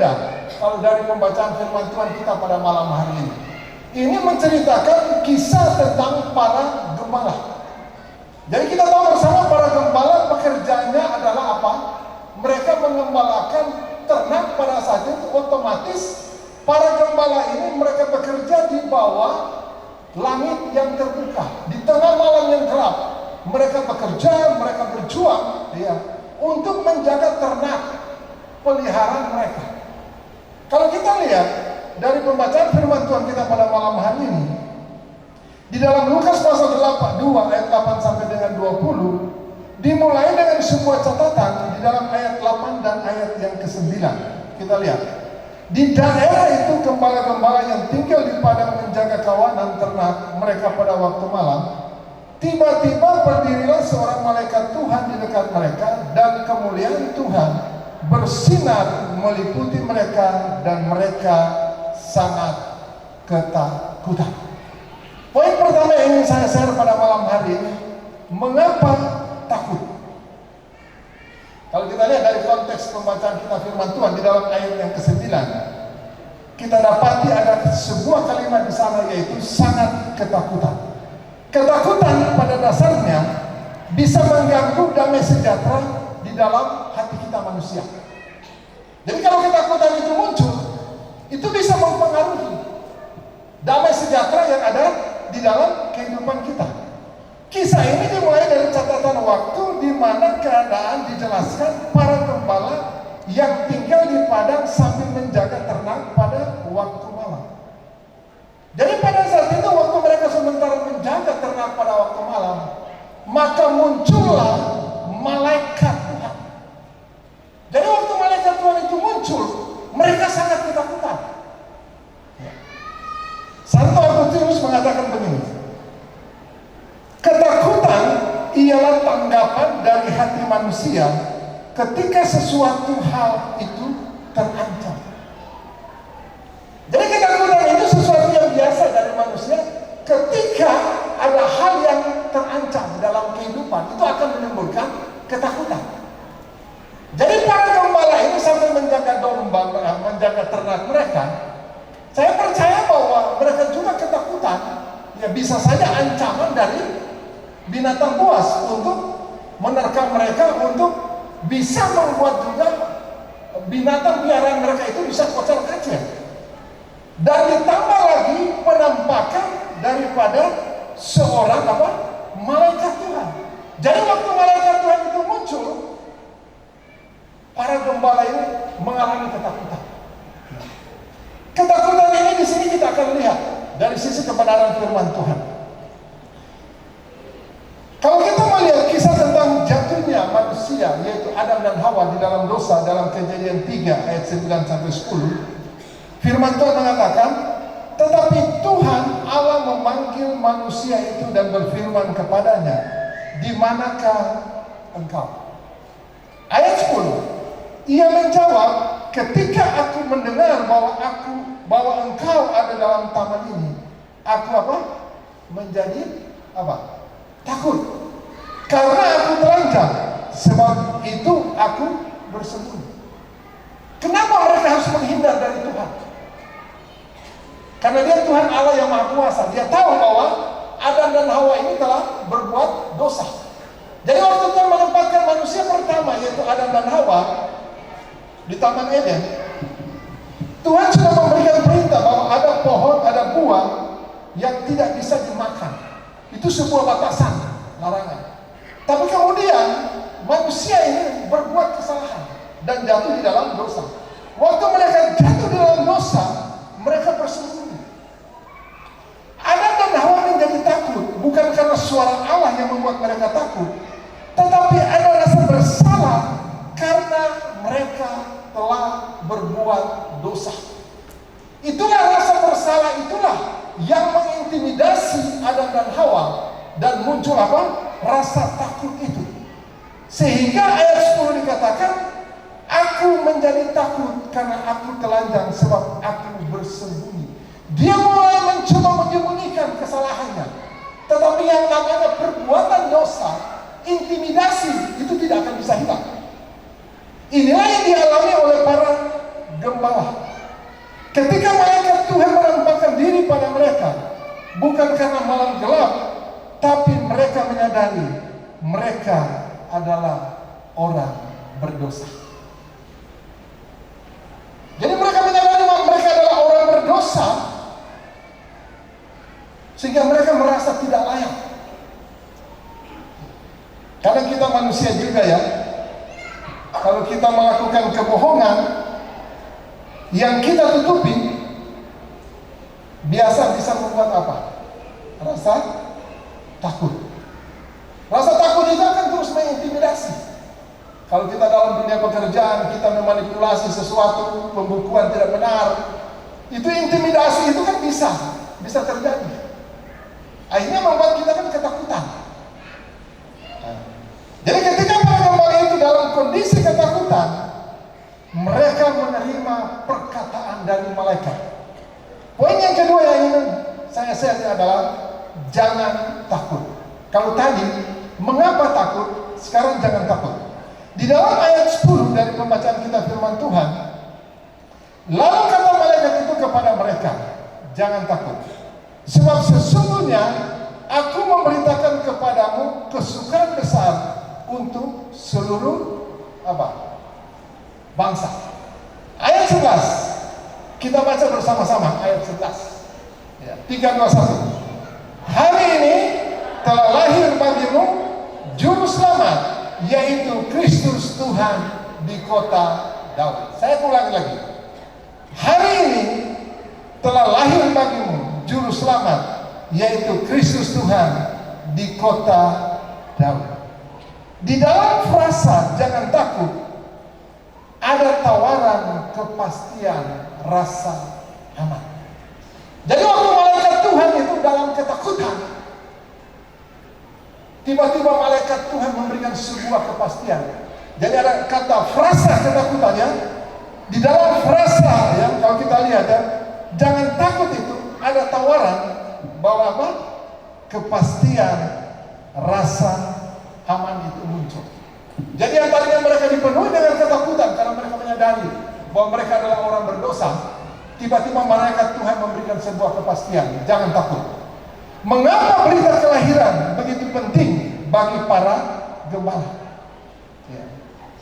berbeda kalau dari pembacaan firman Tuhan kita pada malam hari ini. Ini menceritakan kisah tentang para gembala. Jadi kita tahu bersama para gembala pekerjaannya adalah apa? Mereka mengembalakan ternak pada saat itu. Otomatis para gembala ini mereka bekerja di bawah langit yang terbuka, di tengah malam yang gelap. Mereka bekerja, mereka berjuang untuk menjaga ternak peliharaan mereka. Kalau kita lihat dari pembacaan firman Tuhan kita pada malam hari ini, di dalam Lukas pasal 2 ayat 8 sampai dengan 20, dimulai dengan sebuah catatan di dalam ayat 8 dan ayat yang ke-9. Kita lihat. Di daerah itu gembala-gembala yang tinggal di padang menjaga kawanan ternak mereka pada waktu malam, tiba-tiba berdirilah seorang malaikat Tuhan di dekat mereka, dan kemuliaan Tuhan bersinar meliputi mereka, dan mereka sangat ketakutan. Poin pertama yang ingin saya share pada malam hari ini, mengapa takut? Kalau kita lihat dari konteks pembacaan kita firman Tuhan di dalam ayat yang ke-9, kita dapati ada sebuah kalimat di sana, yaitu sangat ketakutan. Ketakutan pada dasarnya bisa mengganggu damai sejahtera di dalam hati kita manusia. Jadi kalau ketakutan itu muncul, itu bisa mempengaruhi damai sejahtera yang ada di dalam kehidupan kita. Kisah ini dimulai dari catatan waktu di mana keadaan dijelaskan para gembala yang tinggal di padang sambil menjaga ternak pada waktu malam. Jadi pada saat itu waktu mereka sementara menjaga ternak pada waktu malam, maka muncullah malaikat Tuhan. Jadi waktu malaikat Tuhan itu muncul, mereka sangat ketakutan. Santo Agustinus mengatakan begini, ketakutan ialah tanggapan dari hati manusia ketika sesuatu hal itu terancam. Jadi ketakutan itu sesuatu yang biasa dari manusia. Ketika ada hal yang terancam dalam kehidupan, itu akan menimbulkan ketakutan. Jadi para gembala ini sambil menjaga domba, menjaga ternak mereka, saya percaya bahwa mereka juga ketakutan. Ya bisa saja ancaman dari binatang buas untuk menerkam mereka, untuk bisa membuat juga binatang piaraan mereka itu bisa kocar kacir. Dan ditambah lagi penampakan daripada seorang malaikat Tuhan. Jadi waktu malaikat Tuhan itu muncul, para gembala ini mengalami ketakutan. Ketakutan ini di sini kita akan lihat dari sisi kebenaran firman Tuhan. Kalau kita melihat kisah tentang jatuhnya manusia, yaitu Adam dan Hawa di dalam dosa, dalam Kejadian 3 ayat 9 sampai 10, firman Tuhan mengatakan, tetapi Tuhan Allah memanggil manusia itu dan berfirman kepadanya, di manakah engkau? Ayat 10, ia menjawab, ketika aku mendengar bahwa engkau ada dalam taman ini, aku menjadi takut, karena aku telanjang, sebab itu aku bersembunyi. Kenapa mereka harus menghindar dari Tuhan? Karena dia Tuhan Allah yang Maha Kuasa. Dia tahu bahwa Adam dan Hawa ini telah berbuat dosa. Jadi waktu Tuhan menempatkan manusia pertama, yaitu Adam dan Hawa, di Taman Eden, Tuhan sudah memberikan perintah bahwa ada pohon, ada buah yang tidak bisa dimakan. Itu sebuah batasan, larangan. Tapi kemudian manusia ini berbuat kesalahan dan jatuh di dalam dosa. Waktu mereka jatuh di dalam dosa, mereka bersembunyi. Adam dan Hawa menjadi takut, bukan karena suara Allah yang membuat mereka takut, tetapi ada rasa bersalah karena mereka telah berbuat dosa. Itulah rasa bersalah, itulah yang mengintimidasi Adam dan Hawa, dan muncul rasa takut itu. Sehingga ayat 10 dikatakan, aku menjadi takut karena aku telanjang, sebab aku bersembunyi. Dia mulai mencoba menyembunyikan kesalahannya. Tetapi yang namanya perbuatan dosa, intimidasi, itu tidak akan bisa hilang. Inilah yang dialami oleh para gembala. Ketika malaikat Tuhan menampakkan diri pada mereka, bukan karena malam gelap, tapi mereka menyadari mereka adalah orang berdosa. Jadi mereka menyadari bahwa mereka adalah orang berdosa, sehingga mereka merasa tidak layak. Kadang kita manusia juga ya, kalau kita melakukan kebohongan yang kita tutupi, biasa bisa membuat apa? Rasa takut. Rasa takut itu akan terus mengintimidasi. Kalau kita dalam dunia pekerjaan, kita memanipulasi sesuatu, pembukuan tidak benar, itu intimidasi itu kan bisa terjadi. Akhirnya membuat kita kan ketakutan. Jadi ketika para gembala itu dalam kondisi ketakutan, mereka menerima perkataan dari malaikat. Poin yang kedua yang ingin saya share adalah jangan takut. Kalau tadi, mengapa takut? Sekarang jangan takut. Di dalam ayat 10 dari pembacaan kita firman Tuhan, lalu kata malaikat itu kepada mereka, jangan takut. Sebab sesungguhnya aku memberitakan kepadamu kesukaan besar untuk seluruh bangsa. Ayat 11 kita baca bersama-sama, ayat 11 ya, 3, 2, 1. Hari ini telah lahir bagimu juru selamat, yaitu Kristus Tuhan di kota Daud. Saya ulangi lagi. Hari ini telah lahir bagimu juru selamat, yaitu Kristus Tuhan di kota Daud. Di dalam frasa jangan takut ada tawaran kepastian rasa aman. Jadi waktu malaikat Tuhan itu dalam ketakutan, tiba-tiba malaikat Tuhan memberikan sebuah kepastian. Jadi ada kata frasa ketakutannya. Di dalam frasa ya, kalau kita lihat ya, jangan takut itu ada tawaran bahwa apa? Kepastian rasa aman itu muncul. Jadi yang tadinya mereka dipenuhi dengan ketakutan karena mereka menyadari bahwa mereka adalah orang berdosa, tiba-tiba malaikat Tuhan memberikan sebuah kepastian, jangan takut. Mengapa berita kelahiran begitu penting bagi para gembala? Ya.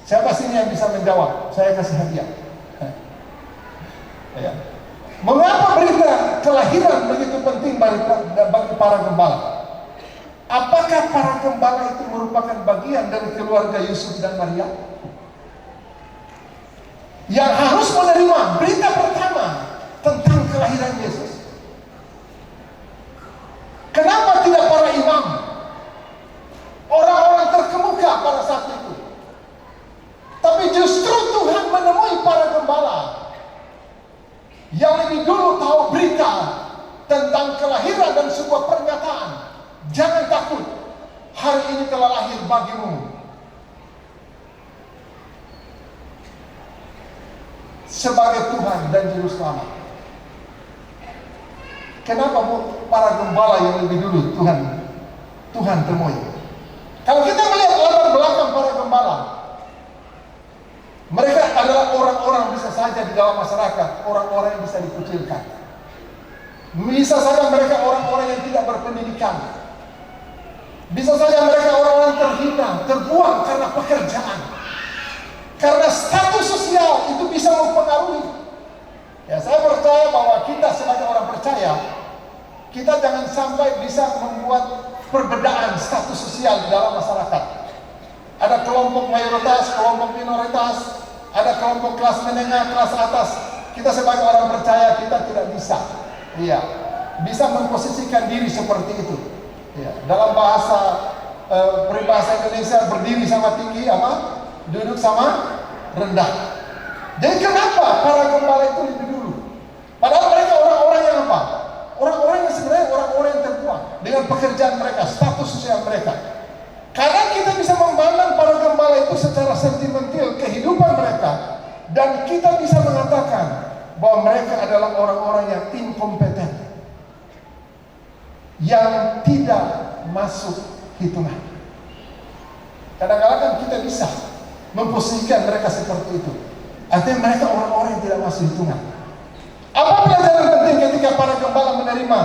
Siapa sini yang bisa menjawab? Saya kasih hadiah. Ya. Mengapa berita kelahiran begitu penting bagi para gembala? Apakah para gembala itu merupakan bagian dari keluarga Yusuf dan Maria yang harus menerima berita pertama tentang kelahiran Yesus? Kenapa tidak para imam, orang-orang terkemuka pada saat itu? Tapi justru Tuhan menemui para gembala yang lebih dulu tahu berita tentang kelahiran dan sebuah pernyataan. Jangan takut, hari ini telah lahir bagimu sebagai Tuhan dan Juru Selamat. Kenapa para gembala yang lebih dulu Tuhan temui? Kalau kita melihat latar belakang para gembala, mereka adalah orang-orang bisa saja di dalam masyarakat, orang-orang yang bisa dikucilkan. Bisa saja mereka orang-orang yang tidak berpendidikan. Bisa saja mereka orang-orang terhina, terbuang karena pekerjaan. Karena status sosial itu bisa mempengaruhi. Ya, saya percaya bahwa kita sebagai orang percaya, kita jangan sampai bisa membuat perbedaan status sosial di dalam masyarakat. Ada kelompok mayoritas, kelompok minoritas, ada kelompok kelas menengah, kelas atas. Kita sebagai orang percaya kita tidak bisa, bisa memposisikan diri seperti itu. Dalam bahasa peribahasa Indonesia, berdiri sama tinggi, duduk sama rendah. Jadi kenapa para gembala itu lebih dulu? Padahal mereka orang-orang yang apa? Orang-orang yang sebenarnya orang-orang yang terbuang dengan pekerjaan mereka, status sosial mereka. Karena kita bisa memandang para gembala itu secara sentimental kehidupan mereka, dan kita bisa mengatakan bahwa mereka adalah orang-orang yang inkompeten, yang tidak masuk hitungan. Kadang-kadang kan kita bisa memposisikan mereka seperti itu. Artinya mereka orang-orang yang tidak masuk hitungan. Apa pelajaran penting ketika para gembala menerima